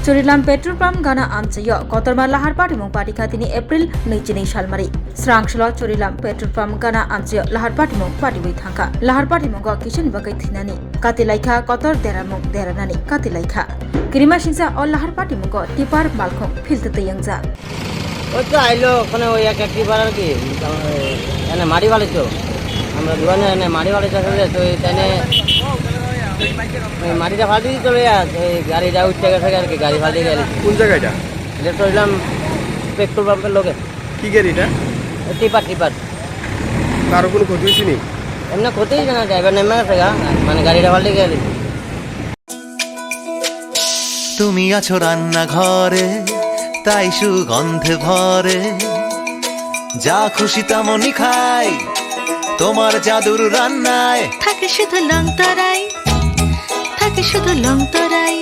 Churilam petrol pump gana amchayo kotorma lahar party mong party khatini April neichini salmari srangshlo Churilam petrol pump gana amchayo lahar party mong party boi thangka lahar party mong go kitchen bakai thinani katilaikha kotor dera mong deranani katilaikha kirima singsa all lahar party mong go tipar malkhong filtate yangja ওই তো আইলো ওখানে ওই এক tipper আর কি এনে মাটি বালি তো আমরা দোকানে এনে মাটি বালি চাষ তো এখানে মাটিটা ফালতে চলে ওই গাড়িটা উঠে গেছে আর কি গাড়ি ফালতে গেলে কোন জায়গাটা এটা চললাম পেট্রোল পাম্পের লোকে কি গাড়িটা টিপার টিপার কারো কোনো ক্ষতি হয়েছে নি এমনি ক্ষতি হয়েছে না ড্রাইভার নেমে গেছে মানে গাড়িটা ফালতে গেলে তুমি আছো রান্না ঘরে তাই সুগন্ধে ভরে যা খুশি তেমনই খাই তোমার জাদুর রান্নায় থাকে শুধু লং তরাই থাকে শুধু লং তরাই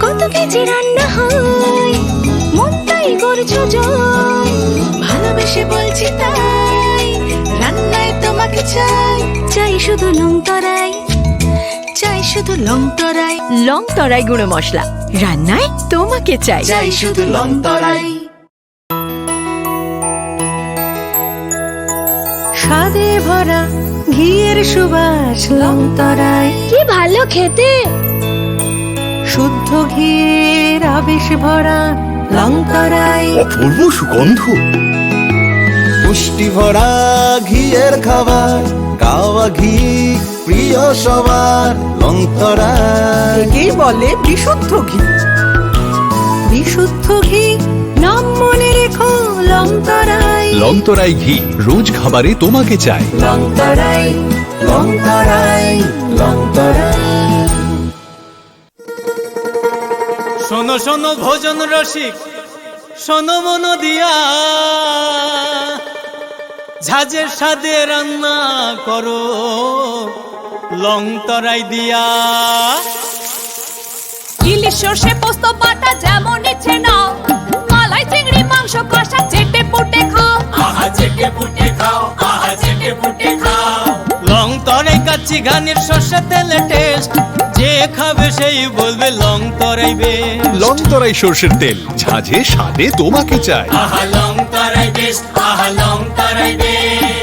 কত কেজি রান্না হয় মন তাই করছো জয় ভালোবেসে বলছি তাই রান্নায় তোমাকে চাই চাই শুধু লং তরাই চাই শুধু লং তরাই গুঁড়ো মশলা রান্নায় তোমাকে চাই চাই শুধু লং তরাই স্বাদে ভরা ঘিয়ের সুবাস লং তরাই কি ভালো খেতে শুদ্ধ ঘিয়ের আবেশ ভরা লং তরাই অপূর্ব সুগন্ধ পুষ্টি ভরা ঘিয়ের খাবার গাওয়া ঘি প্রিয় সবার লং তরাই কি বলে বিশুদ্ধ ঘি বিশুদ্ধ ঘি নাম মনে রেখো লং তরাই লংতরাই ঘি রোজ খাবারে তোমাকে চাই লং তরাই লং তরাই লং তরাই শোনো শোনো ভোজন রসিক শোনো মন দিয়া ঝাঁঝের স্বাদে রান্না করো লং তরাই দিয়া ইলিশ সর্ষে পোস্ত বাটা যেমন ইচ্ছে নাও মালাই চিংড়ি মাংস কষা চেটে পুটে খাও আহা চেটে পুটে খাও আহা চেটে পুটে খাও লং তরাই কাচ্চি ঘানির সর্ষে তেলে টেস্ট যে খাবে সেই বলবে লং তরাই বেশ লংতরাই সর্ষের তেল ঝাঁঝে স্বাদে তোমাকে চাই আহা লং তরাই বেশ আহা লং তরাই বেশ